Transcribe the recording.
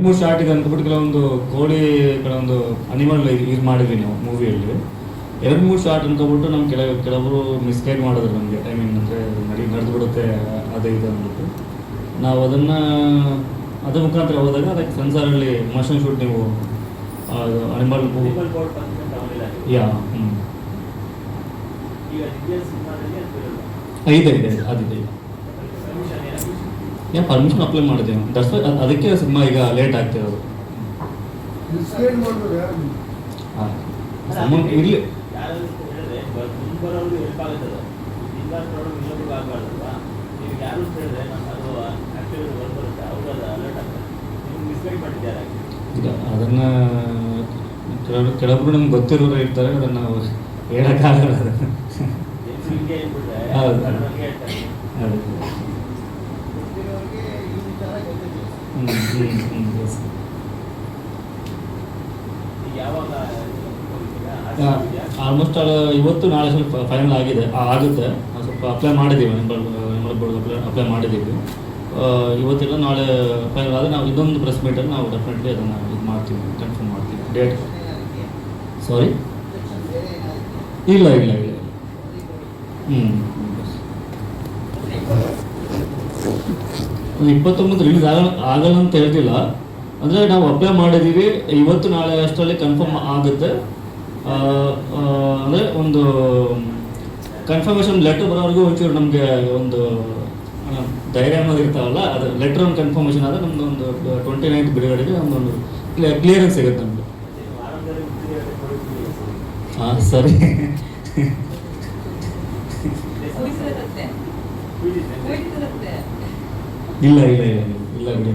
ಮೂರು ಶಾರ್ಟಿಗೆ ಅಂದ್ಬಿಟ್ಟು ಕೆಲವೊಂದು ಕೋಳಿ ಕೆಲವೊಂದು ಅನಿಮಲ್ ಇದು ಮಾಡಿದ್ವಿ ನಾವು ಮೂವಿಯಲ್ಲಿ. 2-3 ಶಾರ್ಟ್ ಅನ್ಕೊಬಿಟ್ಟು ನಮ್ಗೆ ಕೆಲವರು ಮಿಸ್ಗೈಡ್ ಮಾಡಿದ್ರು ನಮಗೆ. ಐ ಮೀನ್ ಅಂದರೆ ನಡೆದು ಬಿಡುತ್ತೆ ಅದೇ ಇದು ಅಂದ್ಬಿಟ್ಟು ನಾವು ಅದನ್ನು ಅದ್ರ ಮುಖಾಂತರ ಹೋದಾಗ ಅದಕ್ಕೆ ಸೆನ್ಸಾರಲ್ಲಿ ಮೋಷನ್ ಶೂಟ್ ನೀವು ಅನಿಮಲ್ ಯಾ ಇದೆ ಅದಿದೆ. ಯಾ ಪರ್ಮಿಷನ್ ಅಪ್ಲೈ ಮಾಡಿದ್ದೀವಿ. ದಟ್ಸ್ ಅದಕ್ಕೆ ಸಿನಿಮಾ ಈಗ ಲೇಟ್ ಆಗ್ತಿರೋದು. ಇರಲಿ ಅದನ್ನು ಕೆಲವೊಬ್ರು ನಮ್ಗೆ ಗೊತ್ತಿರೋರು ಇರ್ತಾರೆ, ಅದನ್ನು ನಾವು ಹೇಳೋಕ್ಕಾಗಲ್ಲ. ಹೌದು ಆಲ್ಮೋಸ್ಟ್ ಇವತ್ತು ನಾಳೆ ಸ್ವಲ್ಪ ಫೈನಲ್ ಆಗುತ್ತೆ. ಸ್ವಲ್ಪ ಅಪ್ಲೈ ಮಾಡಿದ್ದೀವಿ, ಅಪ್ಲೈ ಮಾಡಿದ್ದೀವಿ. ಇವತ್ತೆಲ್ಲ ನಾಳೆ ಫೈನಲ್ ಆದರೆ ನಾವು ಇದೊಂದು ಪ್ರೆಸ್ ಮೀಟಲ್ಲಿ ನಾವು ಡೆಫಿನೆಟ್ಲಿ ಅದನ್ನು ಇದು ಮಾಡ್ತೀವಿ, ಕನ್ಫರ್ಮ್ ಮಾಡ್ತೀವಿ ಡೇಟ್. ಸಾರಿ, ಇಲ್ಲ 29 ರಿಲೀಸ್ ಆಗಲ್ಲ ಅಂತ ಹೇಳ್ತಿಲ್ಲ. ಅಂದರೆ ನಾವು ಅಪ್ಲೈ ಮಾಡಿದ್ದೀವಿ, ಇವತ್ತು ನಾಳೆ ಅಷ್ಟರಲ್ಲಿ ಕನ್ಫರ್ಮ್ ಆಗುತ್ತೆ. ಅಂದರೆ ಒಂದು ಕನ್ಫರ್ಮೇಷನ್ ಲೆಟರ್ ಬರೋವರೆಗೂ ಒಂಚೂರು ನಮಗೆ ಒಂದು ಧೈರ್ಯ ಅನ್ನೋದು ಇರ್ತಾವಲ್ಲ, ಅದು ಲೆಟರ್ ಒಂದು ಕನ್ಫರ್ಮೇಷನ್ ಆದರೆ ನಮ್ಮದು ಒಂದು 29th ಬಿಡುಗಡೆಗೆ ನಮ್ಮದೊಂದು ಕ್ಲಿಯರೆನ್ಸ್ ಸಿಗುತ್ತೆ ನಮಗೆ. ಹಾಂ ಸರಿ. ಇಲ್ಲ ಬಿಡಿ.